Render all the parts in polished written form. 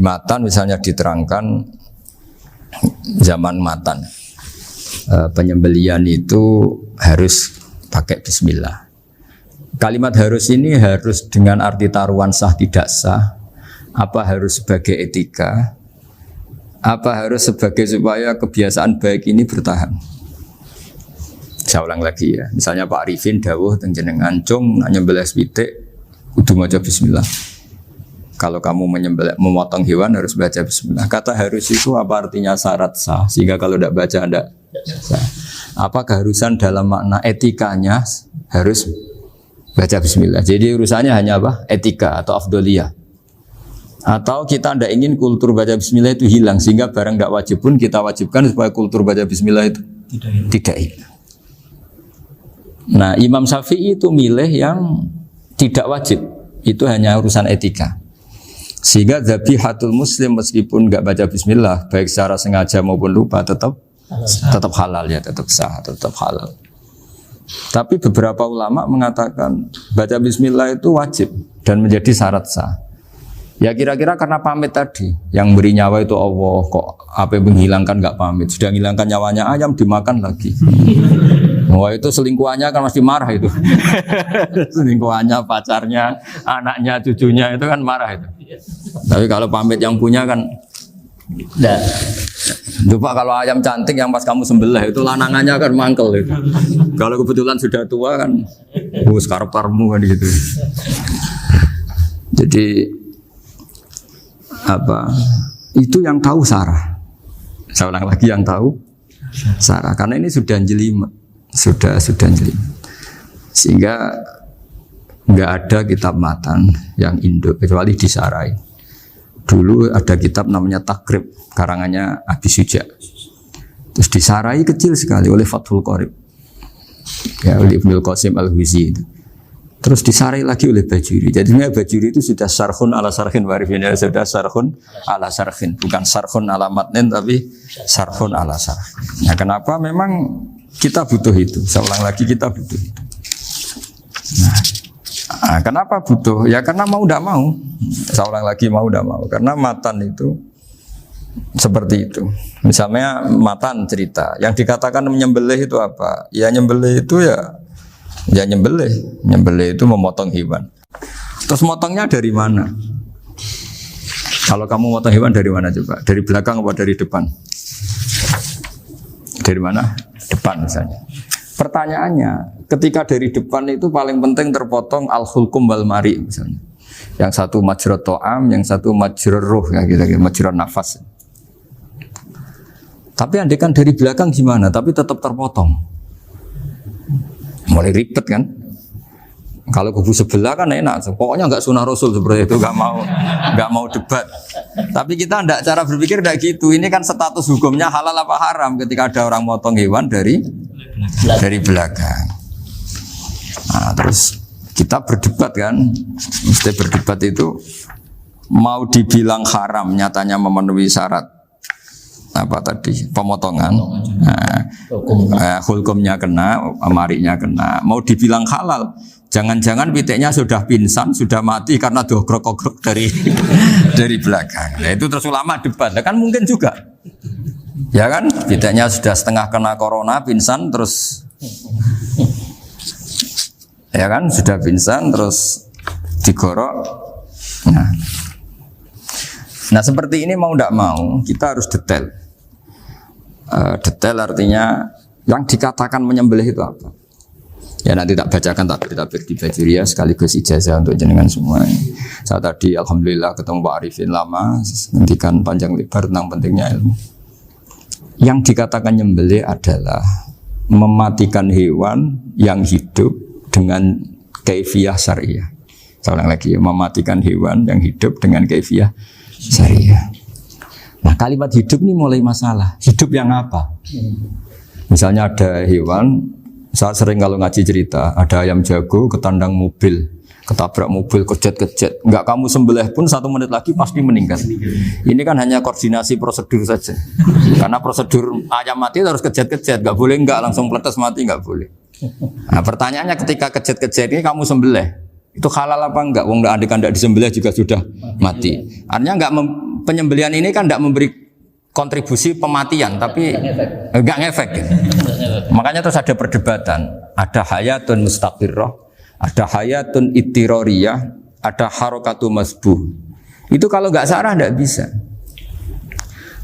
Matan misalnya diterangkan zaman Matan penyembelian itu harus pakai bismillah. Kalimat harus ini harus dengan arti taruhan sah tidak sah, apa harus sebagai etika, apa harus sebagai supaya kebiasaan baik ini bertahan. Saya ulang lagi ya, misalnya Pak Arifin dawuh teng jenengan cung nak nyembelih pitik kudu maca bismillah. Kalau kamu memotong hewan harus baca bismillah. Kata harus itu apa artinya syarat sah, sehingga kalau tidak baca tidak sah. Apa keharusan dalam makna etikanya harus baca bismillah. Jadi urusannya hanya apa? Etika atau afdoliyah. Atau kita tidak ingin kultur baca bismillah itu hilang, sehingga barang tidak wajib pun kita wajibkan supaya kultur baca bismillah itu tidak hilang. Nah, Imam Syafi'i itu milih yang tidak wajib. Itu hanya urusan etika. Sehingga zabihatul muslim meskipun nggak baca bismillah, baik secara sengaja maupun lupa tetap halal ya, tetap sah, tetap halal. Tapi beberapa ulama mengatakan baca bismillah itu wajib dan menjadi syarat sah. Ya kira-kira karena pamit tadi, yang beri nyawa itu Allah, kok apa yang menghilangkan nggak pamit, sudah menghilangkan nyawanya ayam dimakan lagi. Wah itu selingkuhannya kan pasti marah itu. Selingkuhannya, pacarnya, anaknya, cucunya itu kan marah itu. Tapi kalau pamit yang punya kan enggak. Lupa kalau ayam cantik yang pas kamu sembelih itu lanangannya kan mangkel itu. Kalau kebetulan sudah tua kan karep-karepmu kan gitu. Jadi apa? Itu yang tahu Sarah. Saya ulang lagi, yang tahu Sarah, karena ini sudah jelimet. Sudah jeli, sehingga nggak ada kitab matan yang Indo kecuali disarai. Dulu ada kitab namanya Takrib karangannya Abi Suja, terus disarai kecil sekali oleh Fathul Qorib ya, oleh Ibnul Qasim Al-Huzi, terus disarai lagi oleh Bajuri. Jadinya Bajuri itu sudah sarhun ala sarhin warifin, sudah sarhun ala sarhin, bukan sarhun ala matnin tapi sarhun ala sarhin. Nah kenapa memang kita butuh itu? Saya ulang lagi, kita butuh itu. Nah, kenapa butuh? Ya karena mau tidak mau. Saya ulang lagi, mau tidak mau. Karena matan itu seperti itu. Misalnya matan cerita, yang dikatakan menyembelih itu apa? Ya nyembelih itu ya nyembelih. Nyembelih itu memotong hewan. Terus motongnya dari mana? Kalau kamu motong hewan dari mana coba? Dari belakang atau dari depan? Dari mana? Depan misalnya. Pertanyaannya, ketika dari depan itu paling penting terpotong al-hulkum wal mari misalnya. Yang satu majrur to'am, yang satu majrur ruh ya gitu, majrur nafas. Tapi andekan dari belakang gimana? Tapi tetap terpotong. Mulai ribet kan? Kalau kubu sebelah kan enak, pokoknya nggak sunah Rasul seperti itu, nggak mau debat. Tapi kita tidak, cara berpikir tidak gitu. Ini kan status hukumnya halal apa haram ketika ada orang motong hewan dari belakang. Nah, terus kita berdebat kan, mesti berdebat itu mau dibilang haram, nyatanya memenuhi syarat apa tadi pemotongan. Hukumnya kena, amarinya kena. Mau dibilang halal. Jangan-jangan pitiknya sudah pingsan, sudah mati karena dogrok-ogrok dari belakang. Nah, itu terus ulama debat. Nah, kan mungkin juga. Ya kan? Pitiknya sudah setengah kena corona, pingsan terus. Ya kan? Sudah pingsan terus digorok. Nah, seperti ini mau tidak mau kita harus detail. Detail artinya yang dikatakan menyembelih itu apa? Ya nanti tak bacakan tapi kita di Bajuriya sekaligus ijazah untuk jenengan semua. Saya tadi alhamdulillah ketemu Pak Arifin lama, nantikan panjang lebar tentang pentingnya ilmu. Yang dikatakan nyembelih adalah mematikan hewan yang hidup dengan kaifiyah syariah. Saya ulang lagi, mematikan hewan yang hidup dengan kaifiyah syariah. Nah kalimat hidup ini mulai masalah. Hidup yang apa? Misalnya ada hewan. Saya sering kalau ngaji cerita, ada ayam jago ketandang mobil, ketabrak mobil, kejet-kejet. Enggak kamu sembelih pun 1 menit lagi pasti meninggal. Ini kan hanya koordinasi prosedur saja. Karena prosedur ayam mati harus kejet-kejet, enggak boleh enggak langsung peletes mati, enggak boleh. Nah pertanyaannya ketika kejet-kejet ini kamu sembelih, itu halal apa enggak? Wong andai kan enggak disembelih juga sudah mati. Artinya enggak penyembelihan ini kan tidak memberi kontribusi pematian, tapi enggak ngefek. Gitu. Makanya terus ada perdebatan. Ada hayatun mustaqirrah, ada hayatun ittiroriyah, ada harokatu masbuh. Itu kalau nggak sarah nggak bisa.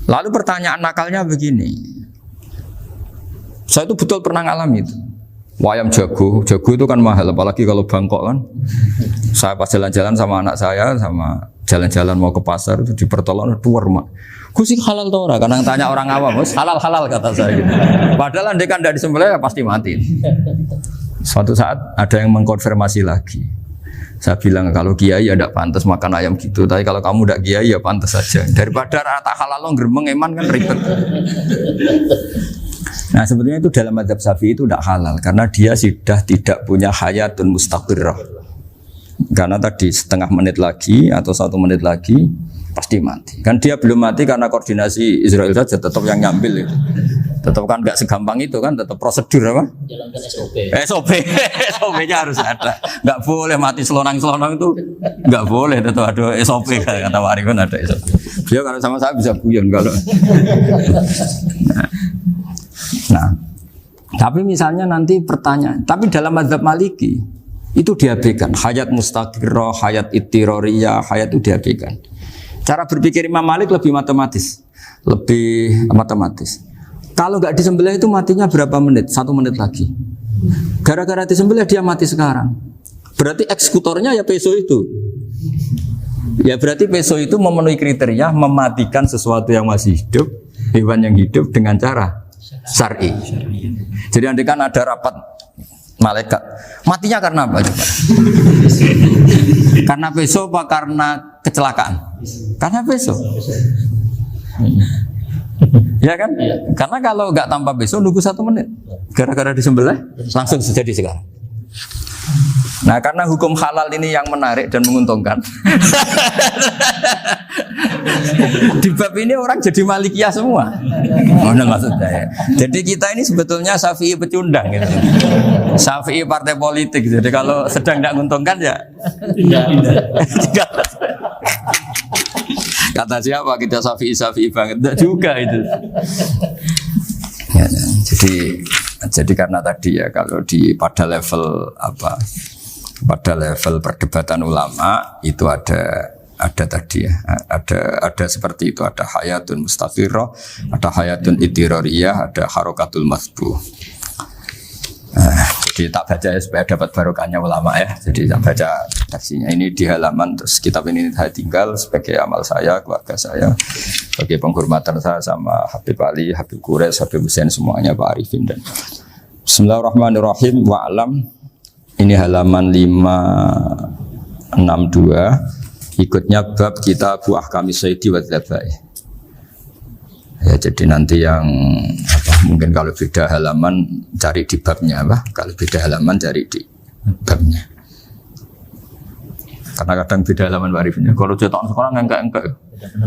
Lalu pertanyaan nakalnya begini. Saya itu betul pernah ngalami itu. Wayam jago itu kan mahal, apalagi kalau Bangkok kan. Saya pas jalan-jalan sama anak saya, sama jalan-jalan mau ke pasar itu di pertolongan dua rumah. Gusti halal tuh orang, kadang tanya orang awam, halal kata saya. Gitu. Padahal andai kan tidak disembelih ya pasti mati. Suatu saat ada yang mengkonfirmasi lagi. Saya bilang kalau kiai ya tidak pantas makan ayam gitu, tapi kalau kamu tidak kiai ya pantas saja. Daripada rata halal lo geremeng eman kan ribet. Nah sebetulnya itu dalam mazhab Syafi'i itu tidak halal karena dia sudah tidak punya hayatun mustaqirrah. Karena tadi setengah menit lagi atau 1 menit lagi pasti mati. Kan dia belum mati karena koordinasi Israel saja tetap yang ngambil itu. Tetap kan nggak segampang itu kan, tetap prosedur apa? Jalankan SOP. SOP-nya harus ada. Nggak boleh mati selonang-selonang itu, nggak boleh. Tetap ada SOP kata Pak Arifin ada SOP. Dia kalau sama saya bisa guyon kalau. Nah, tapi misalnya nanti pertanyaan, tapi dalam mazhab Maliki itu diabaikan. Hayat mustaqirrah, hayat ittiroriyah, hayat itu diabaikan. Cara berpikir Imam Malik lebih matematis. Kalau nggak disembelih itu matinya berapa menit? 1 menit lagi. Gara-gara disembelih dia mati sekarang. Berarti eksekutornya ya peso itu. Ya berarti peso itu memenuhi kriteria mematikan sesuatu yang masih hidup, hewan yang hidup dengan cara syar'i. Jadi andai kan ada rapat malaikat, matinya karena apa coba? Karena peso apa karena kecelakaan? Karena peso. Ya kan? Karena kalau nggak tanpa peso nunggu 1 menit, gara-gara disembelih langsung terjadi sekarang. Nah karena hukum halal ini yang menarik dan menguntungkan. Di bab ini orang jadi Malikiyah semua. Mana maksudnya ya? Jadi kita ini sebetulnya Syafi'i pecundang gitu. Syafi'i partai politik. Jadi kalau sedang tidak menguntungkan ya kata siapa kita Syafi'i banget? Tidak juga itu. Ya, jadi karena tadi ya kalau pada level perdebatan ulama itu ada tadi ya, ada seperti itu, ada hayatun mustaqirrah, ada hayatun ittiroriyah, ada harokatul masbuh. Jadi tak baca ya supaya dapat barokahnya ulama ya. Jadi tak baca redaksinya ini di halaman, terus kitab ini saya tinggal sebagai amal saya, keluarga saya, sebagai penghormatan saya sama Habib Ali, Habib Qures, Habib Hussein semuanya, Pak Arifin dan Bismillahirrahmanirrahim. Wa'alam, ini halaman 562, ikutnya bab kitab Ahkamis Sayyidi wa Dzabai. Ya, jadi nanti yang mungkin kalau beda halaman cari di babnya kalau beda halaman cari di babnya. Karena kadang beda halaman Pak Arifin. Kalau cetak sekarang enggak.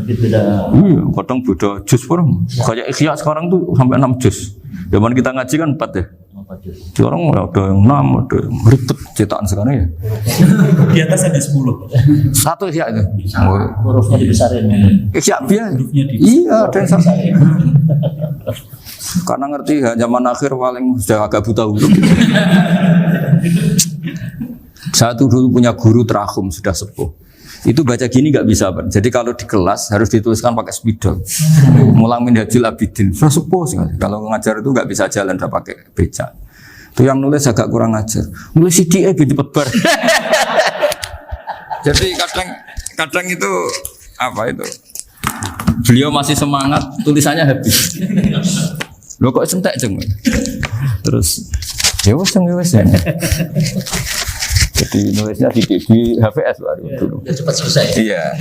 Beda. Iya, kadang beda juz orang. Kayak Ikhya sekarang tuh sampai 6 juz. Zaman kita ngaji kan 4 ya. Sekarang ada yang 6, ada yang ribet cetakan sekarang ya. Di atas ada 10. Satu Ikhya itu. Hurufnya dibesarin. Ikhya biar. Iya, ada yang sama. Karena ngerti ya, zaman akhir paling sudah agak buta huruf. Saya tuh dulu punya guru terakhum sudah sepuh. Itu baca gini nggak bisa, Pak. Jadi kalau di kelas harus dituliskan pakai spidol. Mulang Minhajul Abidin. Sudah sepuh sekali. Kalau ngajar itu nggak bisa jalan, udah pakai beca. Itu yang nulis agak kurang ajar. Nulis CDE binti pebar. Jadi kadang itu apa itu? Beliau masih semangat, tulisannya habis. Lo kok sentek jeng? Terus ya wes. Jadi nulisnya di HVS baru dulu. Udah cepat selesai. Iya.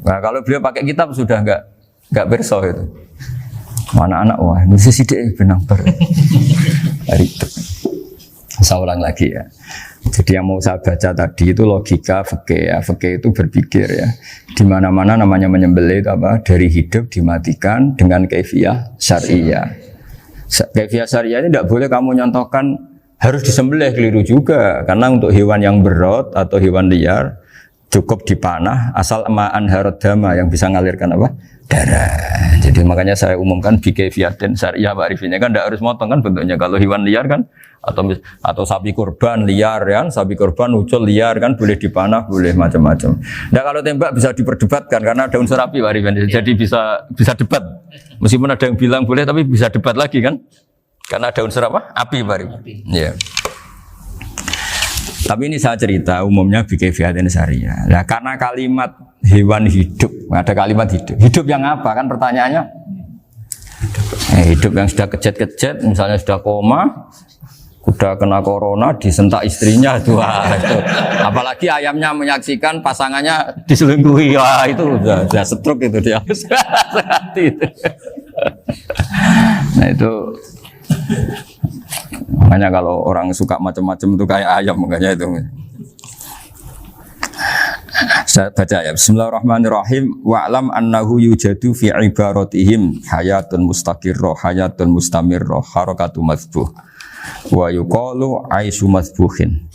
Nah kalau beliau pakai kitab sudah enggak berso itu. Anak-anak wah nulis sidik benang ber. Ribet. Saya ulang lagi ya. Jadi yang mau saya baca tadi itu logika fikih ya. Fikih itu berpikir ya. Di mana-mana namanya menyembelih itu apa? Dari hidup dimatikan dengan kaifiyah syariah. Kaifiyah syariah ini tidak boleh kamu nyontohkan harus disembelih, keliru juga. Karena untuk hewan yang berat atau hewan liar cukup dipanah asal ma'an harodama yang bisa ngalirkan apa? Darah. Jadi makanya saya umumkan bikefiatin syariah Pak Arifin kan tidak harus motong kan bentuknya. Kalau hewan liar kan atau sapi kurban liar kan, sapi kurban ucul liar kan boleh dipanah, boleh macam-macam. Nah kalau tembak bisa diperdebatkan karena ada unsur api Pak Arifin. Jadi bisa debat. Meskipun ada yang bilang boleh tapi bisa debat lagi kan? Karena ada unsur apa? Api Pak Arifin. Iya. Tapi ini saya cerita umumnya bikefiatin syariah. Nah karena kalimat hewan hidup, ada kalimat hidup. Hidup yang apa kan pertanyaannya? Hidup yang sudah kejet-kejet, misalnya sudah koma, sudah kena corona, disentak istrinya, itu. Apalagi ayamnya menyaksikan pasangannya diselingkuhi, wah itu sudah stroke itu dia. Nah itu. Makanya kalau orang suka macam-macam itu kayak ayam makanya itu. Saya baca ya. Bismillahirrahmanirrahim. Wa'lam annahu yujadu fi ibaratihim hayatun mustaqirrah, hayatun mustamirrah, harakatu madhbuh. Wa yuqalu aisyu madhbuhin.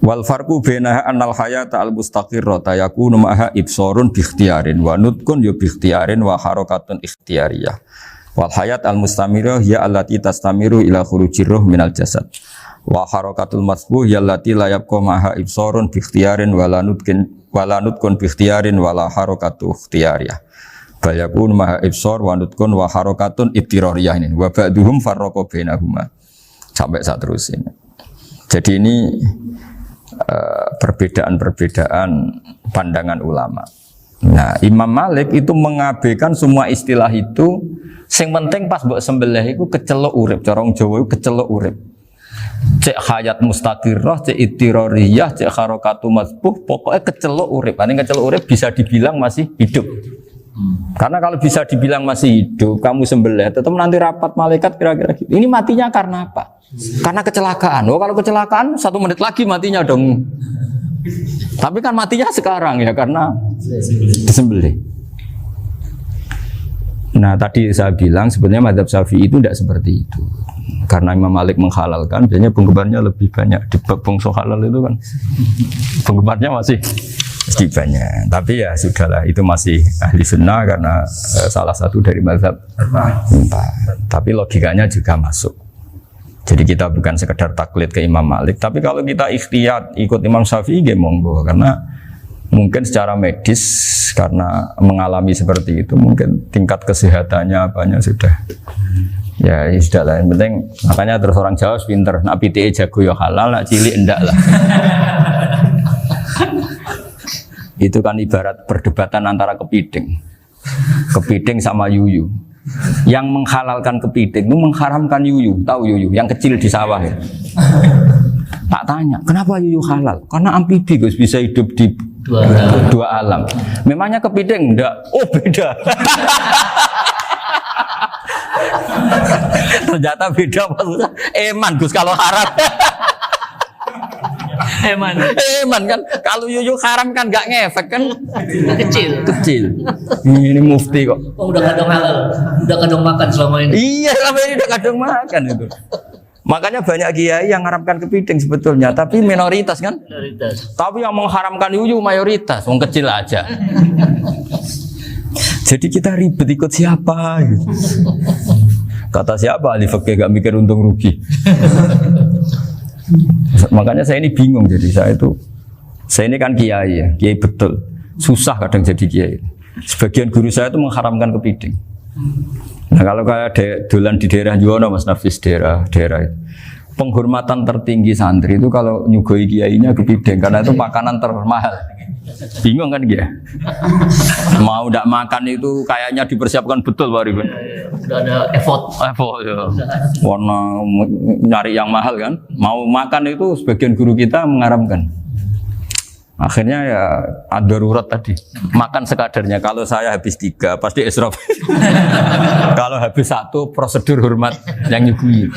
Wal farqu bainaha annal hayata al mustaqirrah yakunu ma'ha ibsarun bi ikhtiyarin wa nutqun bi ikhtiyarin wa harakatun ikhtiyariyah. Wal hayat al mustamirah ya allati tastamiru ila khurujir ruh minal jasad. Wa harakatul masbuh ya allati la yabqa maha ibsarun bi ikhtiyarin wala nutqun bi ikhtiyarin wala harakatu ikhtiyariyah. Bal yakun maha ibsar wa nutqun wa harakatun ibtirariyah ini. Wa ba'duhum farraqa bainahuma. Sampai saat terus ini. Jadi ini perbedaan-perbedaan pandangan ulama. Nah, Imam Malik itu mengabaikan semua istilah itu. Sing penting pas mbok sembelih iku kecelok urip, cara wong Jawa iku kecelok urip. Cek hayat mustaqirrah, cek ittirariyah, cek harakatu masbuh, pokoknya kecelok urip. Ane kecelok urip bisa dibilang masih hidup. Karena kalau bisa dibilang masih hidup, kamu sembelih tetap nanti rapat malaikat kira-kira gitu. Ini matinya karena apa? Karena kecelakaan. Oh, kalau kecelakaan 1 menit lagi matinya dong. Tapi kan matinya sekarang ya karena disembelih. Nah tadi saya bilang sebenarnya mazhab Syafi'i itu tidak seperti itu. Karena Imam Malik menghalalkan, biasanya penggemarnya lebih banyak. Di bab bongso halal itu kan penggemarnya masih banyak. Tapi ya sudahlah, itu masih ahli sunnah karena salah satu dari mazhab 4. Tapi logikanya juga masuk. Jadi kita bukan sekedar taklid ke Imam Malik, tapi kalau kita ikhtiyat ikut Imam Syafi'i ya monggo, karena mungkin secara medis karena mengalami seperti itu mungkin tingkat kesehatannya apanya sudah ya sudah lah, yang penting makanya terus orang Jawa pinter, nak PTE jago ya halal, nak cilik enggak lah. Itu kan ibarat perdebatan antara kepiting sama yuyu. Yang menghalalkan kepiting itu mengharamkan yuyu. Tahu yuyu yang kecil di sawah ya? Tak tanya, kenapa yuyu halal? Karena amfibi Gus, bisa hidup di dua alam. Memangnya kepiting enggak? Oh beda. Ternyata beda maksudnya. Eman Gus kalau haram. Eman kan, kalau yuyu haram kan nggak ngefek kan, kecil. Ini mufti kok. Oh, udah kadang halal, udah kadang makan selama ini. Iya, selama ini udah kadang makan itu. Makanya banyak kiai yang mengharamkan kepiting sebetulnya, tapi minoritas kan. Tapi yang mengharamkan yuyu mayoritas, wong kecil aja. Jadi kita ribet ikut siapa? Gitu. Kata siapa ahli fikih gak mikir untung rugi. Makanya saya ini bingung, jadi saya ini kan kiai ya, kiai betul, susah kadang jadi kiai. Sebagian guru saya itu mengharamkan kepiting. Nah kalau kayak dolan di daerah Juwono Mas Nafis, daerah itu, penghormatan tertinggi santri itu kalau nyugoi kiainya kepiting karena itu makanan termahal. Bingung kan dia? Mau tidak makan itu kayaknya dipersiapkan betul Pak Rifan. Udah ada effort ya. Warna nyari yang mahal kan. Mau makan itu sebagian guru kita mengharamkan. Akhirnya ya ada darurat tadi. Makan sekadarnya. Kalau saya habis 3 pasti israf. Kalau habis 1 prosedur hormat yang nyugui.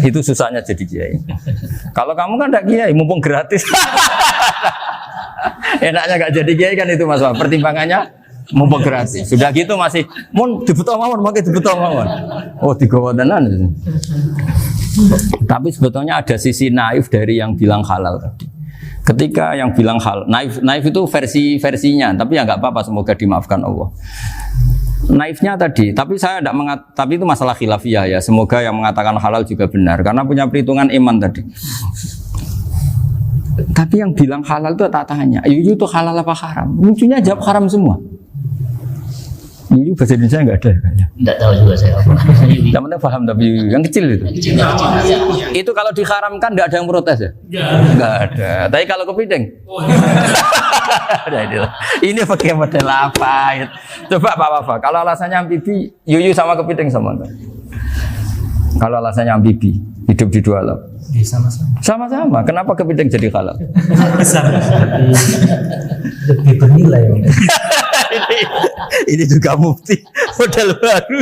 Itu susahnya jadi kiai. Kalau kamu kan tidak kiai, mumpung gratis. Enaknya gak jadi kiai kan itu Mas. Pertimbangannya mumpung gratis. Sudah gitu masih mun dibutuh mawon, makai dibutuh mawon. Oh, digawa tenan. Tapi sebetulnya ada sisi naif dari yang bilang halal tadi. Ketika yang bilang hal naif itu versinya, tapi ya nggak apa-apa, semoga dimaafkan Allah. Naifnya tadi, tapi saya tidak tapi itu masalah khilafiyah ya. Semoga yang mengatakan halal juga benar, karena punya perhitungan iman tadi. Tapi yang bilang halal itu tak tanya, Yuyu itu halal apa haram? Lucunya jawab haram semua. Yuyu bahasa Indonesia nggak ada kayaknya. Tidak tahu juga saya apa. Yang penting paham tapi yang kecil itu. Itu kalau diharamkan nggak ada yang protes ya? Nggak ada. Tapi kalau kepiting? Ini pakai model apa? Coba Pak. Kalau alasannya amfibi, Yuyu sama kepiting sama enggak? Kalau alasannya amfibi, hidup di dua alam. Sama-sama. Sama-sama. Kenapa kepiting jadi halal? Lebih bernilai. Ini juga mufti model baru.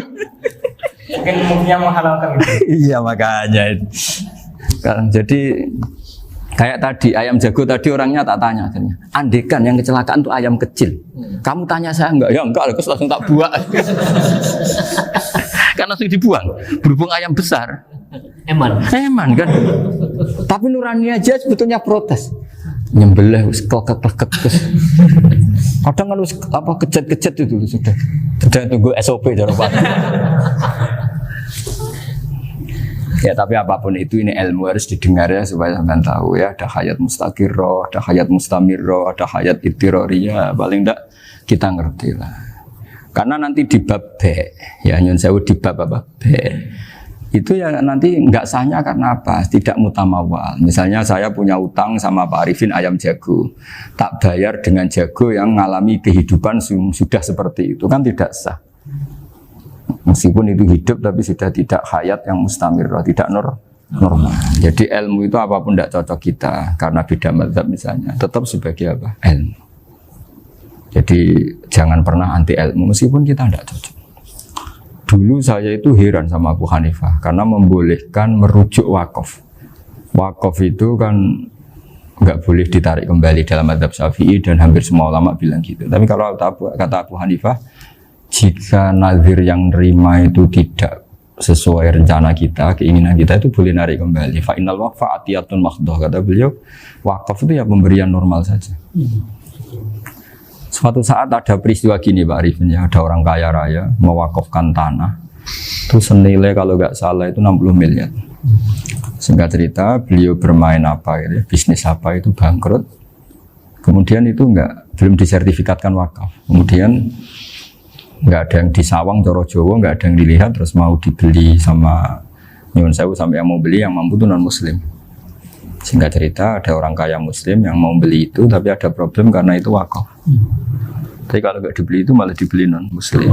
Mungkin muftinya menghalalkan itu. Iya makanya itu. Kan jadi kayak tadi ayam jago tadi orangnya tak tanya akhirnya. Andekan yang kecelakaan itu ayam kecil. Kamu tanya saya enggak? Ya enggak, terus langsung tak buang. Kan langsung dibuang. Berhubung ayam besar. Eman kan. Tapi nurani aja sebetulnya protes. Nyembelih klek-klek. Kadang kan apa kejat-kejat itu sudah tunggu SOP dari Pak. Ya tapi apapun itu ini ilmu harus didengar ya supaya sampean tahu ya, ada hayat mustaqirroh, ada hayat mustamirroh, ada hayat ittiroriyah, paling enggak kita ngerti lah. Karena nanti di bab B, ya nyun sewu di bab apa? B. Itu ya nanti nggak sahnya karena apa? Tidak mutamawal. Misalnya saya punya utang sama Pak Arifin ayam jago, tak bayar dengan jago yang mengalami kehidupan sudah seperti itu, kan tidak sah. Meskipun itu hidup tapi sudah tidak hayat yang mustamirroh, tidak normal. Jadi ilmu itu apapun tidak cocok kita karena beda mazhab misalnya, tetap sebagai apa? Ilmu. Jadi jangan pernah anti ilmu meskipun kita tidak cocok. Dulu saya itu heran sama Abu Hanifah karena membolehkan merujuk wakaf. Wakaf itu kan nggak boleh ditarik kembali dalam mazhab Syafi'i dan hampir semua ulama bilang gitu. Tapi kalau kata Abu Hanifah, jika nazir yang nerima itu tidak sesuai rencana kita, keinginan kita, itu boleh narik kembali. Fa innal waqfa atiyatun makhdoh, kata beliau. Wakaf itu ya pemberian normal saja. Suatu saat ada peristiwa gini Pak Arifin ya, ada orang kaya raya mewakafkan tanah itu senilai kalau nggak salah itu 60 miliar. Singkat cerita beliau bermain apa gitu, bisnis apa itu bangkrut. Kemudian itu belum disertifikatkan wakaf. Kemudian nggak ada yang disawang coro Jawa, nggak ada yang dilihat, terus mau dibeli sama nyuwun sewu sampai yang mau beli yang mampu itu non muslim. Singkat cerita ada orang kaya muslim yang mau beli itu tapi ada problem karena itu wakaf. Tapi kalau nggak dibeli itu malah dibeli non muslim.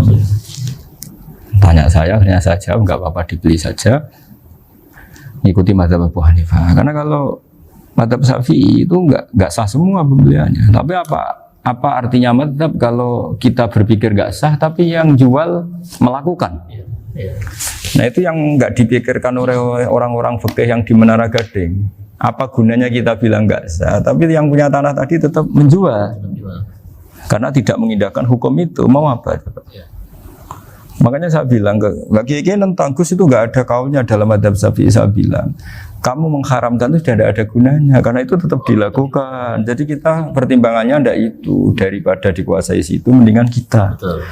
Tanya saya, akhirnya saya jawab nggak apa-apa dibeli saja. Ngikuti mazhab Abu Hanifah. Karena kalau mazhab Syafi'i itu nggak sah semua pembeliannya. Tapi apa artinya mazhab kalau kita berpikir nggak sah tapi yang jual melakukan? Nah itu yang nggak dipikirkan oleh orang-orang fikih yang di Menara Gading. Apa gunanya kita bilang nggak sah, tapi yang punya tanah tadi tetap menjual. Karena tidak mengindahkan hukum itu, mau apa? Makanya saya bilang bagi tentang Gus itu nggak ada kaulnya dalam adab Syafi'i. Saya bilang kamu mengharamkan itu tidak ada gunanya karena itu tetap dilakukan. Jadi kita pertimbangannya ndak itu, daripada dikuasai situ mendingan kita. Betul.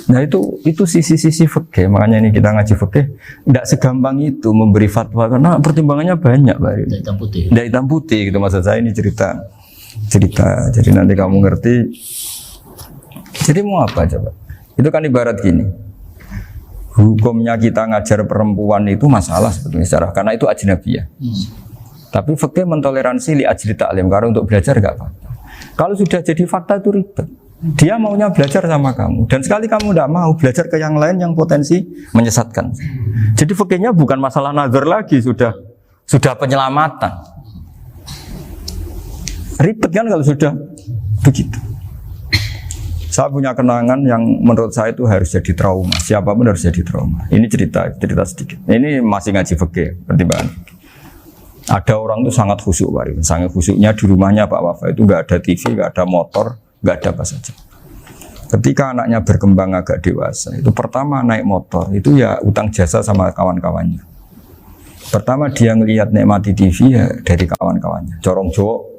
Nah itu sisi-sisi fikih. Makanya ini kita ngaji fikih ndak segampang itu memberi fatwa karena pertimbangannya banyak Pak. Ndak hitam putih gitu maksud saya, ini cerita. Jadi nanti kamu ngerti. Jadi mau apa coba? Itu kan ibarat gini. Hukumnya kita ngajar perempuan itu masalah sebetulnya secara karena itu ajnabiyah. Tapi fikih mentoleransi li ajli ta'lim karena untuk belajar enggak apa-apa. Kalau sudah jadi fakta itu ribet. Dia maunya belajar sama kamu dan sekali kamu tidak mau belajar ke yang lain yang potensi menyesatkan. Jadi fikihnya bukan masalah nazar lagi, sudah penyelamatan. Ribet kan kalau sudah begitu. Saya punya kenangan yang menurut saya itu harus jadi trauma. Siapapun harus jadi trauma. Ini cerita sedikit. Ini masih ngaji fikih, pertimbangan. Ada orang itu sangat khusyuk, Pak. Sangat khusyuknya di rumahnya Pak Wafa itu nggak ada TV, nggak ada motor, nggak ada apa saja. Ketika anaknya berkembang agak dewasa, itu pertama naik motor, itu ya utang jasa sama kawan-kawannya. Pertama dia ngelihat nikmati TV ya dari kawan-kawannya. Corong Jawa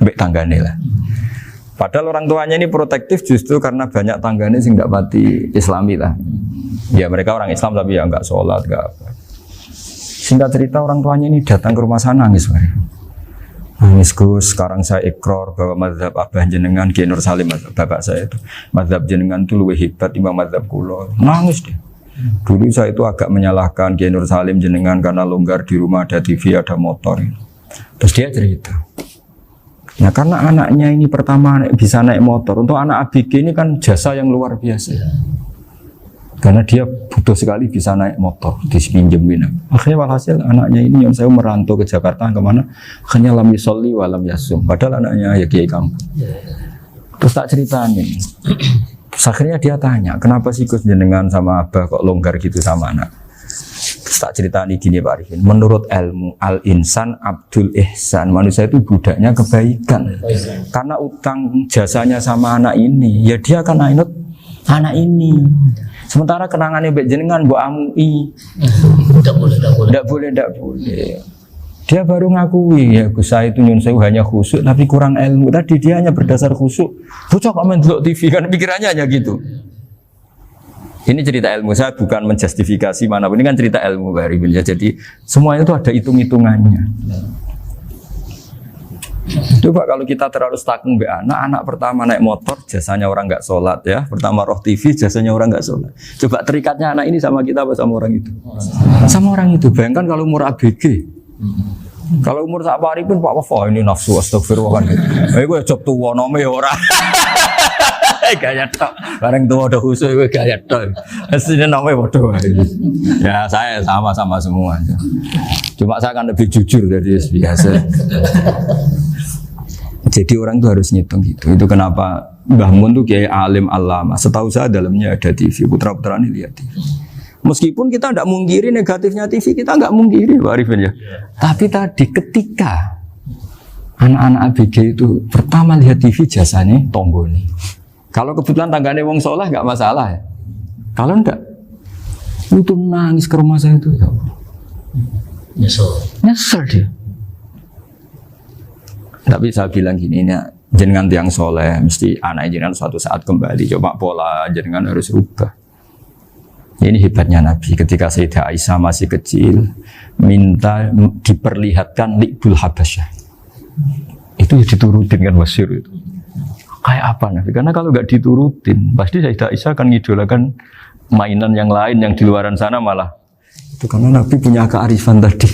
mbek tanggane lah. Padahal orang tuanya ini protektif justru karena banyak tanggane sing nggak pati Islami lah. Ya mereka orang Islam tapi ya nggak sholat, nggak apa. Singkat cerita orang tuanya ini datang ke rumah sana nangis, nangis Gus. Sekarang saya ikrar bahwa mazhab abah jenengan Kiai Nur Salim, bapak saya itu mazhab jenengan itu lebih hebat timbang mazhab kula. Nangis dia. Dulu saya itu agak menyalahkan Kiai Nur Salim jenengan karena longgar di rumah ada TV ada motor. Terus dia cerita. Nah karena anaknya ini pertama bisa naik motor, untuk anak ABG ini kan jasa yang luar biasa. Karena dia butuh sekali bisa naik motor, dipinjemin. Akhirnya walhasil anaknya ini yang saya merantau ke Jakarta kemana, akhirnya lam yusolli wa lam yasum. Padahal anaknya ya kiai kampung. Terus tak ceritain. Terus akhirnya dia tanya, kenapa sih Gus jenengan sama abah kok longgar gitu sama anak? Terus tak ceritain gini Pak Arifin. Menurut ilmu al-insan abdul ihsan, manusia itu budaknya kebaikan. Karena utang jasanya sama anak ini, ya dia akan ainut anak ini. Sementara kenangannya mbek jenengan mbok amui. Tidak boleh. Dia baru ngakui ya Gus saya itu nyun sewu hanya khusyuk tapi kurang ilmu. Tadi dia hanya berdasar khusyuk. Bocah kok main delok TV kan pikirannya hanya gitu. Ini cerita ilmu, saya bukan menjustifikasi manapun, ini kan cerita ilmu Pak Arifin ya. Jadi semuanya itu ada hitung-hitungannya. Coba kalau kita terlalu stakung be anak pertama naik motor jasanya orang nggak sholat ya, pertama roh TV jasanya orang nggak sholat. Coba terikatnya anak ini sama kita apa sama orang itu? Sama orang itu. Bayangkan kalau umur ABG, kalau umur sak pari pun Pak Wafa ini nafsu astagfirullah kan. Gue job tua nome orang. Gaya tok, bareng tua udah khusus gue gaya tok. Aslinya namanya bodoh. Ya saya sama semua. Cuma saya kan lebih jujur dari biasa. Jadi orang itu harus ngitung gitu. Itu kenapa Mbah Mun tuh kayak alim alama. Setahu saya dalamnya ada TV. Putra-putra ini lihat TV. Meskipun kita tidak mungkiri negatifnya TV, kita nggak mungkiri Pak Arifin ya. Tapi tadi ketika anak-anak ABG itu pertama lihat TV jasanya tonggoni. Kalau kebetulan tanggane wong soleh nggak masalah ya. Kalau enggak, itu nangis ke rumah saya itu ya. Nyesel dia. Tapi saya bilang gini, ini jenengan tiang soleh, mesti anak jenengan suatu saat kembali. Coba pola jenengan harus rubah. Ini hebatnya Nabi. Ketika Sayyidah Aisyah masih kecil, minta diperlihatkan Li'bul Habasyah. Itu ya diturutin kan masyhur itu. Kayak apa Nabi? Karena kalau nggak diturutin, pasti Sayyidah Aisyah akan ngidolakan mainan yang lain yang di luaran sana malah. Itu karena Nabi punya kearifan tadi.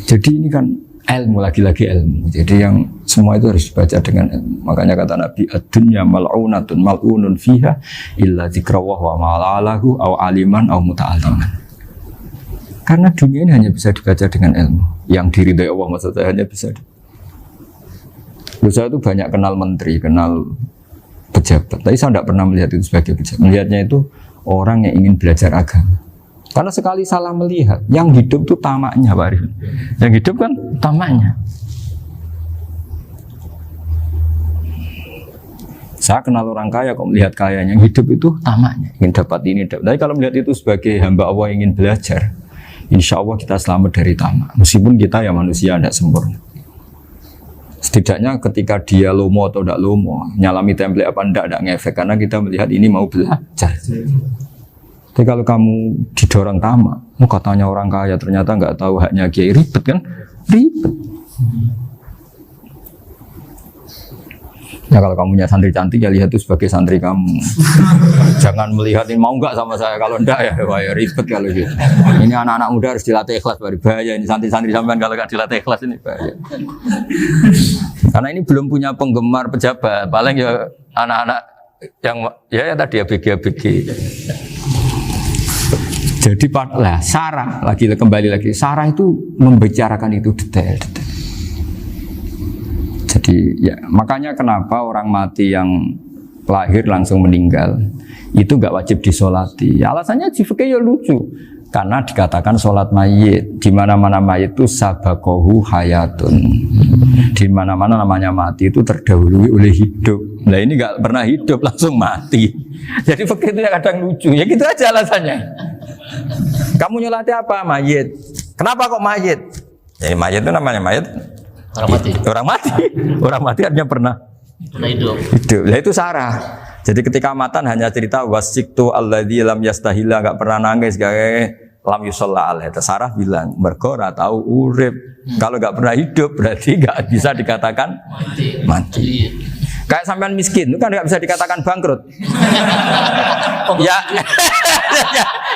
Jadi ini kan ilmu, lagi-lagi ilmu. Jadi yang semua itu harus dibaca dengan ilmu. Makanya kata Nabi, ad-dunya mal'unatun mal'unun fiha illa dzikrawah wa ma'alahu aw aliman aw muta'alliman. Karena dunia ini hanya bisa dibaca dengan ilmu. Yang diridai Allah maksudnya hanya bisa saya itu banyak kenal menteri, kenal pejabat. Tapi saya tidak pernah melihat itu sebagai pejabat. Melihatnya itu orang yang ingin belajar agama. Karena sekali salah melihat, yang hidup itu tamaknya Pak Arifin. Yang hidup kan tamaknya. Saya kenal orang kaya kok melihat kayanya, yang hidup itu tamaknya. Ingin dapat ini, dapat. Tapi kalau melihat itu sebagai hamba Allah yang ingin belajar, insya Allah kita selamat dari tamak. Meskipun kita ya manusia tidak sempurna. Setidaknya ketika dia lomo atau tidak lomo, nyalami template apa tidak ngefek karena kita melihat ini mau belajar. Tapi kalau kamu didorong tamak, katanya orang kaya ternyata nggak tahu haknya kiai, ribet kan? Ribet. Ya kalau kamu punya santri cantik ya lihat itu sebagai santri kamu. Jangan melihat ini mau nggak sama saya, kalau enggak ya wah, ya ribet kalau gitu. Ini anak-anak muda harus dilatih ikhlas, baru bahaya ini santri-santri sampean kalau nggak dilatih ikhlas ini bahaya. Karena ini belum punya penggemar pejabat, paling ya anak-anak yang ya tadi ABG. Jadi lah Sarah kembali lagi Sarah itu membicarakan itu detail. Jadi ya makanya kenapa orang mati yang lahir langsung meninggal itu nggak wajib disolati. Ya, alasannya fikih ya lucu. Karena dikatakan sholat mayit di mana-mana mayit itu sabakohu hayatun. Di mana-mana namanya mati itu terdahului oleh hidup. Nah ini nggak pernah hidup langsung mati. Jadi fikih itu ya kadang lucu. Ya gitu aja alasannya. Kamu nyolati apa? Mayit. Kenapa kok mayit? Jadi mayit itu namanya mayit Orang mati. Orang mati artinya pernah Pernah hidup. hidup. Lah itu sarah. Jadi ketika matan hanya cerita wasiktu alladzi lam yastahila, enggak pernah nangis, kayak lam yusalla alaih. Sarah bilang mergo ora tahu urip. Kalau enggak pernah hidup berarti enggak bisa dikatakan mati. Iya. Kayak sampean miskin itu kan enggak bisa dikatakan bangkrut. Ya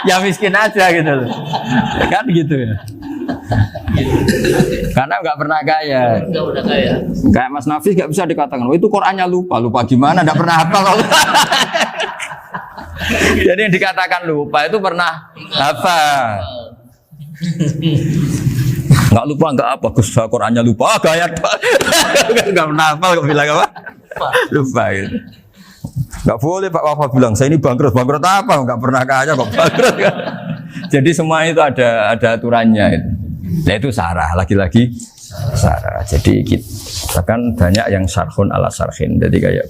ya miskin aja gitu loh. Kan gitu ya. Karena nggak pernah kaya. Enggak udah kaya. Kayak Mas Nafis nggak bisa dikatakan, oh itu Qurannya lupa gimana? Nggak pernah hafal kalau. Jadi yang dikatakan lupa itu pernah hafal. Nggak lupa nggak apa, Gus Qurannya lupa, gaya nggak pernah hafal kok bilang apa? Lupa gitu. Nggak boleh Pak Wafa bilang saya ini bangkrut apa? Nggak pernah kaya kok bangkrut. Jadi semua itu ada aturannya itu. Nah itu sarah, lagi-lagi sarah. Jadi kita kan banyak yang syarhun ala syarhin. Jadi kayak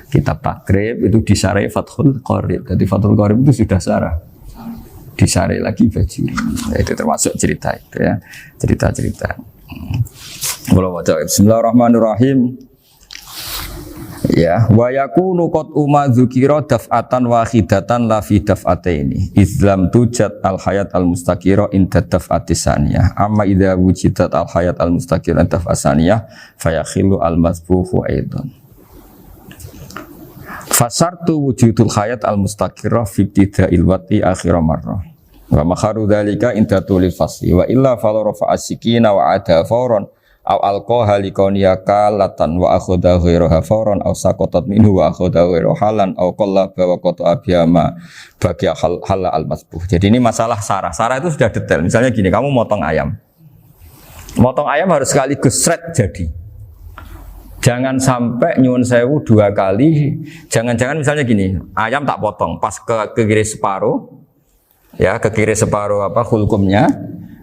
kitab takrib itu disarai Fathul Qorib. Jadi Fathul Qorib itu sudah sarah. Disarai lagi Bajuri. Nah, itu termasuk cerita itu ya. Cerita-cerita. Bismillahirrahmanirrahim. Ya, wa yakunu qad dzukira daf'atan wahidatan la fi daf'ataini. Islam tujad al hayat al mustaqira inda daf'atisaniyah. Amma idza wujidat al hayat al mustaqira inda daf'asaniyah fayakhilu al masbuhu aidan. Fasartu wujudul hayat al mustaqira fi ibtida'il wati akhir marrah. Wa makharu dzalika inda tulil fasli wa illa fala rafa'a sikina wa ada fawran aw alqaha liqawniyaka latan wa akhadha ghairaha fawran aw saqatat minhu wa akhadha ghairu halan aw qallaba wa qata abiyama bagi hal al masbuh. Jadi ini masalah sarah. Sarah itu sudah detail. Misalnya gini, kamu motong ayam. Motong ayam harus sekaligus shred jadi. Jangan sampai nyuwun sewu dua kali. Jangan-jangan misalnya gini, ayam tak potong pas ke kiri separuh. Ya, ke kiri separuh apa hulkumnya.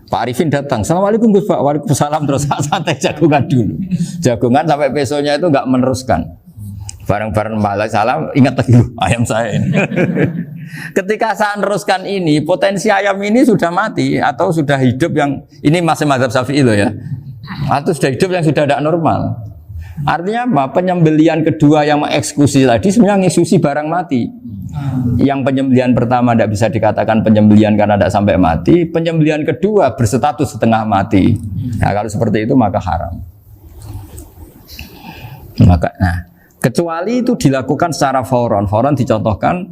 Pak Arifin datang, Assalamualaikum Gus Pak, waalaikumsalam, terus santai jagungan dulu. Jagungan sampai besoknya itu enggak meneruskan. Bareng-bareng malah salam, ingat lagi ayam saya ini. Ketika saya meneruskan ini, potensi ayam ini sudah mati atau sudah hidup yang ini masih mazhab Syafi'i loh ya. Atau sudah hidup yang sudah tidak normal. Artinya apa? Penyembelian kedua yang mengeksekusi tadi sebenarnya ngisusi barang mati. Yang penyembelian pertama tidak bisa dikatakan penyembelian karena tidak sampai mati. Penyembelian kedua berstatus setengah mati. Nah, kalau seperti itu maka haram. Nah, kecuali itu dilakukan secara fauron. Fauron dicontohkan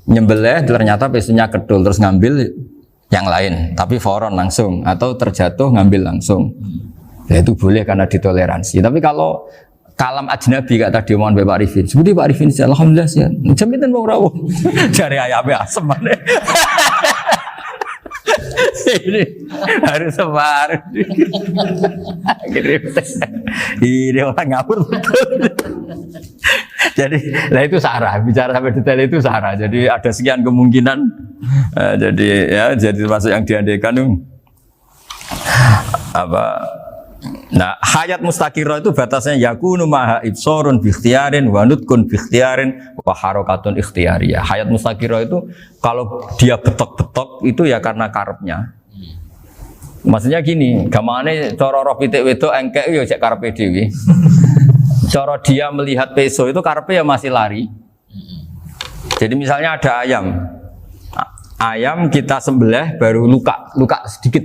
nyembelih ternyata pesunya kedul terus ngambil yang lain, tapi fauron langsung atau terjatuh ngambil langsung. Ya, itu boleh karena ditoleransi. Tapi kalau kalam ajnabi kata tadi omongan Pak Arifin. Seperti Pak Arifin, alhamdulillah sih. Jaminan mau rawuh. Cari ayamnya asem mana? Ini harus sebar. Ini orang ngawur betul. Jadi, lah itu sarah. Bicara sampai detail itu sarah. Jadi ada sekian kemungkinan. Jadi ya, jadi termasuk yang diandaikan apa? Nah, hayat mustaqirah itu batasnya yakunu maha ibsorun bi ikhtiyarin wa nutkun bi ikhtiyarin wa harakatun ikhtiyariyah. Hayat mustaqirah itu kalau dia betok-betok itu ya karena karepnya. Maksudnya gini, gamane cara roh pitik wedok engkek ya cek karepe dhewe. Cara dia melihat peso itu karepe ya masih lari. Jadi misalnya ada ayam. Ayam kita sembelih baru luka sedikit.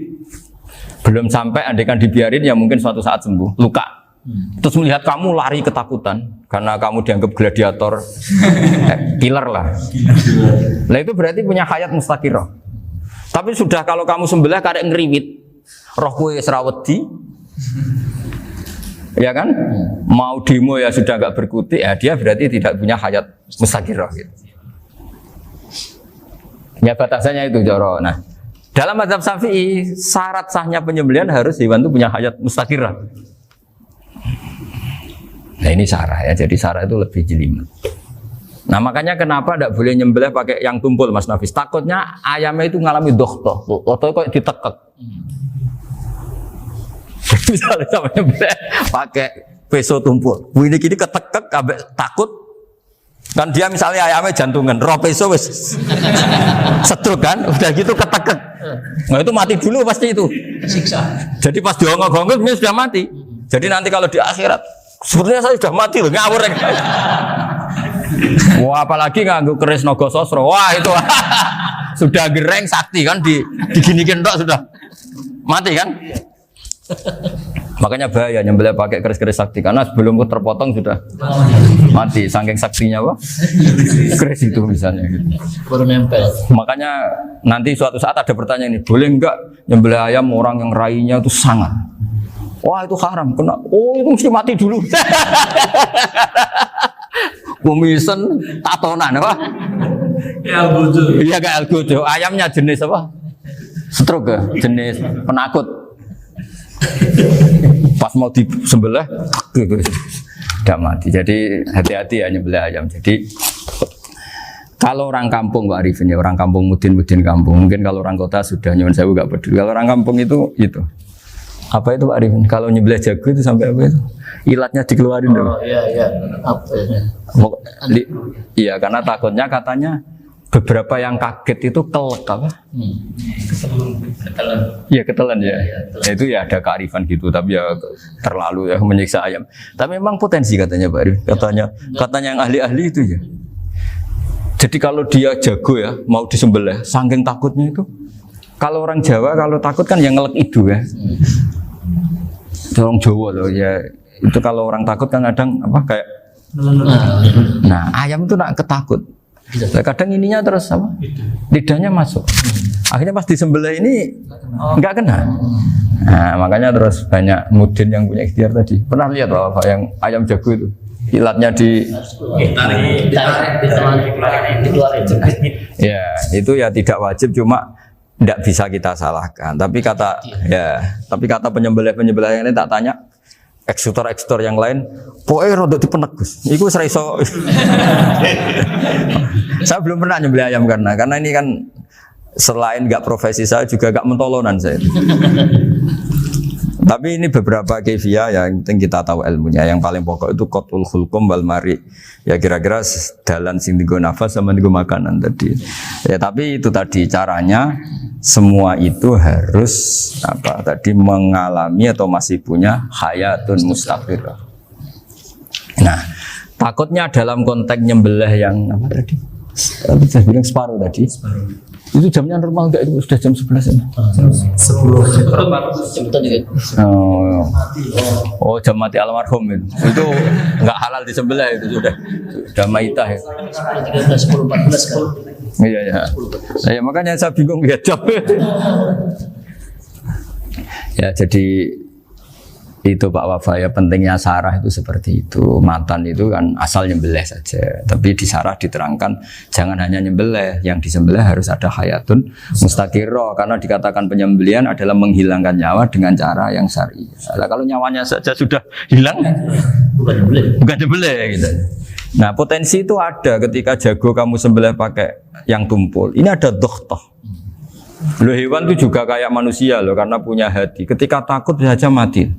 Belum sampai andaikan dibiarin ya mungkin suatu saat sembuh, luka. Terus melihat kamu lari ketakutan karena kamu dianggap gladiator, killer lah. Nah itu berarti punya hayat mustaqirah. Tapi sudah kalau kamu sembelih karek ngeriwit, roh kowe serawedi, ya kan? Mau demo ya sudah nggak berkutik, ya dia berarti tidak punya hayat mustaqirah. Gitu. Ya batasannya itu Joro. Nah. Dalam mazhab Syafi'i, syarat sahnya penyembelihan harus hewan itu punya hayat mustaqirah. Nah ini sarah ya, jadi sarah itu lebih jelimet. Nah makanya kenapa tidak boleh nyembelih pakai yang tumpul Mas Nafis? Takutnya ayamnya itu ngalami dohtoh, atau kok ditekek. Misalnya sama nyembelih pakai peso tumpul, ini kini ketekek, takut. Kan dia misalnya ayamnya jantungan, roh peso wis sedruk kan, udah gitu ketekek. Nah itu mati dulu pasti itu. Siksa. Jadi pas diongok-ongok dia sudah mati. Jadi nanti kalau di akhirat, sebenarnya saya sudah mati loh, ngawur ya. Wah, apalagi nganggo keris naga sosro. Wah, itu sudah gereng sakti kan diginikin tok sudah mati kan? Makanya bahaya nyembelih pakai keris-keris sakti karena sebelum terpotong sudah mati saking saktinya apa? Keris itu misalnya gitu. Baru nempel. Makanya nanti suatu saat ada pertanyaan ini, boleh enggak nyembelih ayam orang yang rainya itu sangat? Wah, itu haram. Kena. Oh, itu mesti mati dulu. Kumisen tatonan apa? Ya bodoh. Iya kayak algojo. Ayamnya jenis apa? Stroke ya? Jenis penakut. Pas mau disembelih, tidak mati. Jadi hati-hati ya nyembelih ayam. Jadi kalau orang kampung Pak Arifin ya, orang kampung mudin kampung. Mungkin kalau orang kota sudah nyuwun sewu nggak peduli. Kalau orang kampung itu apa itu Pak Arifin? Kalau nyembelih jago itu sampai apa itu? Ilatnya dikeluarin dulu. Oh iya. Apa ya? Iya, karena takutnya katanya beberapa yang kaget itu kelek apa? Ketelan. Iya ketelan ya. Ya itu ya ada kearifan gitu, tapi ya terlalu ya menyiksa ayam. Tapi memang potensi katanya Pak Arif. Katanya yang ahli-ahli itu ya. Jadi kalau dia jago ya mau disembelih, saking takutnya itu. Kalau orang Jawa kalau takut kan yang ngelek idu ya. Orang Jawa loh ya. Itu kalau orang takut kan kadang apa kayak. Nah ayam itu nak ketakut. Kadang ininya terus apa? Lidahnya masuk. Akhirnya pas disembelih ini nggak kena. Nah, makanya terus banyak mudin yang punya ikhtiar tadi. Pernah lihat apa yang ayam jago itu? Ilatnya dikeluarin. Ya, itu ya tidak wajib, cuma tidak bisa kita salahkan. Tapi kata penyembelih yang ini tak tanya eksekutor yang lain, pokoknya rodok dipenegus. Iku seraiso. Saya belum pernah nyembelih ayam karena ini kan selain nggak profesi saya juga nggak mentolonan saya. Tapi ini beberapa kefiah ya, yang penting kita tahu ilmunya. Yang paling pokok itu qatul khulqum wal mari. Ya kira-kira dalan sing digo nafas sama digo makanan tadi. Ya tapi itu tadi caranya semua itu harus mengalami atau masih punya hayatun mustaqirah. Nah, takutnya dalam konteks nyembelih yang apa tadi? Saya bilang separuh tadi. Itu jamnya normal enggak? Itu sudah jam 11 ini. 10. Oh, jam mati almarhum itu. Itu enggak halal disembelih itu sudah maitah ya. 10:14 kan. Iya. Ya makanya saya bingung ya jam. Ya jadi itu Pak Wafa ya, pentingnya sarah itu seperti itu. Matan itu kan asal nyembelih saja, tapi di sarah diterangkan jangan hanya nyembelih, yang disembelih harus ada hayatun mustaqirah, karena dikatakan penyembelihan adalah menghilangkan nyawa dengan cara yang syar'i. Nah, kalau nyawanya saja sudah hilang bukan nyembelih gitu. Nah potensi itu ada ketika jago kamu sembelih pakai yang tumpul. Ini ada dokhtoh. Loh, hewan itu juga kayak manusia loh, karena punya hati. Ketika takut bisa saja mati.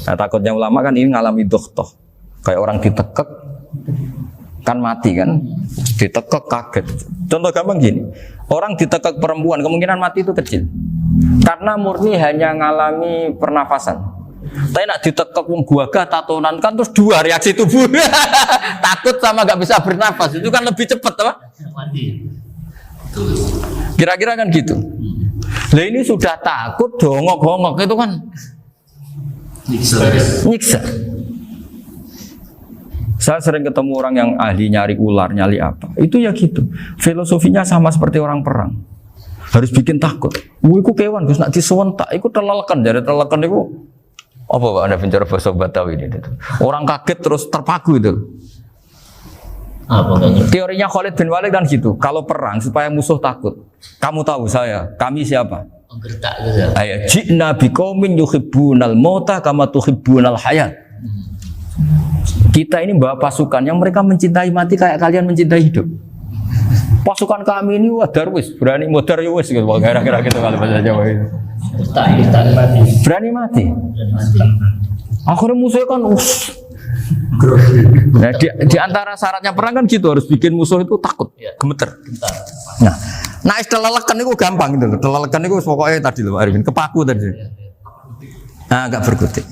Nah, takutnya ulama kan ini ngalami dokhtoh. Kayak orang ditekek kan mati kan, ditekek kaget. Contoh gampang gini, orang ditekek perempuan kemungkinan mati itu kecil, karena murni hanya ngalami pernafasan. Tapi nak ditekek wong guaga tatonan kan terus dua reaksi tubuh. Takut sama nggak bisa bernafas itu kan lebih cepat apa? Mati. Kira-kira kan gitu. Lah ini sudah takut dongok-dongok itu kan nyiksa. Saya sering ketemu orang yang ahli nyari ular, nyari apa. Itu ya gitu. Filosofinya sama seperti orang perang. Harus bikin takut. Iku kewan Gus nak disewentak, iku telelekan, jadi telelekan iku apa Pak Anda bicara bahasa Batawi ini? Orang kaget terus terpaku itu. Teorinya Khalid bin Walid kan gitu. Kalau perang supaya musuh takut. Kamu tahu kami siapa? Gertak gitu. Ayat jina biqaumin yuhibbunal mauta kama tuhibbunal hayat. Kita ini bawa pasukan yang mereka mencintai mati kayak kalian mencintai hidup. Pasukan kami ini darwis, berani modar ya wis gitu. Kira-kira gitu kalau bahasa Jawa itu. Gertak mati. Berani mati. Akhirnya musuhnya kan nah, di antara syaratnya perang kan gitu, harus bikin musuh itu takut, gemeter. Nah istilah lelekan itu gampang gitu loh. Lelekan itu pokoknya tadi loh Pak Arifin, kepaku tadi. Nah, agak berkutik.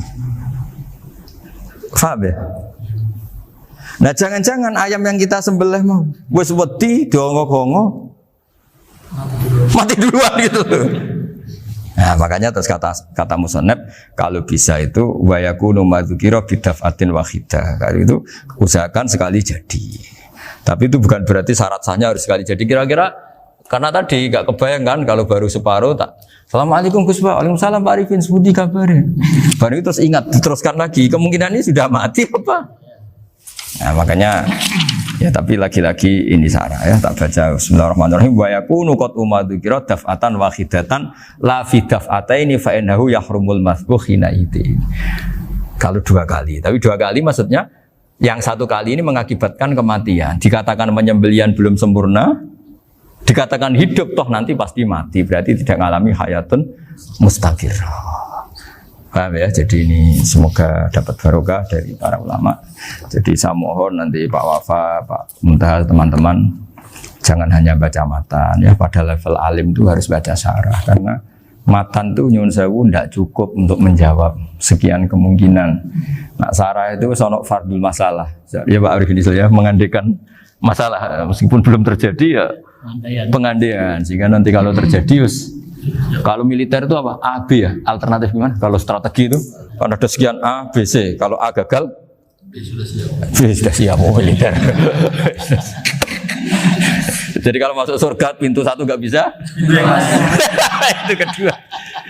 Paham ya? Nah jangan-jangan ayam yang kita sembelih mau wis wedi dongok-dongok mati duluan gitu. Nah makanya terus kata musannaf kalau bisa itu wa yakunu madzukira bidafatin wahidah. Kalau itu usahakan sekali jadi. Tapi itu bukan berarti syarat sahnya harus sekali jadi. Kira-kira karena tadi gak kebayang kan kalau baru separuh tak Assalamualaikum Gus Pak, waalaikumsalam Pak Arifin, sebuti kabarin. Baru itu terus ingat diteruskan lagi. Kemungkinan ini sudah mati apa? Nah makanya ya tapi lagi-lagi ini sarah ya tak baca Bismillahirrahmanirrahim wa yakunu qad umadzukira daf'atan wahidatan la fi daf'ataini fa innahu yahrumul masbuh hina itu. Kalau 2 kali, tapi 2 kali maksudnya yang 1 kali ini mengakibatkan kematian. Dikatakan penyembelian belum sempurna, dikatakan hidup toh nanti pasti mati, berarti tidak mengalami hayatun mustaqirrah. Paham ya? Jadi ini semoga dapat barokah dari para ulama. Jadi saya mohon nanti Pak Wafa, Pak Muntaha, teman-teman jangan hanya baca matan ya. Pada level alim itu harus baca syarah karena matan itu nyuwun sewu tidak cukup untuk menjawab sekian kemungkinan. Nah syarah itu sono fardul masalah. Ya Pak Arifin ya mengandekan masalah meskipun belum terjadi ya pengandaian sehingga nanti kalau terjadi kalau militer itu apa? A, B ya? Alternatif gimana? Kalau strategi itu kalau ada sekian A, B, C. Kalau A gagal B sudah siap mau militer. Jadi kalau masuk surga pintu 1 nggak bisa itu kedua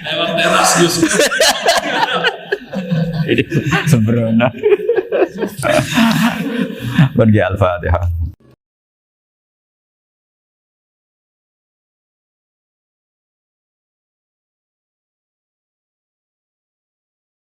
lewat teras Gus. Ini sembrono. Bagi Al-Fatihah.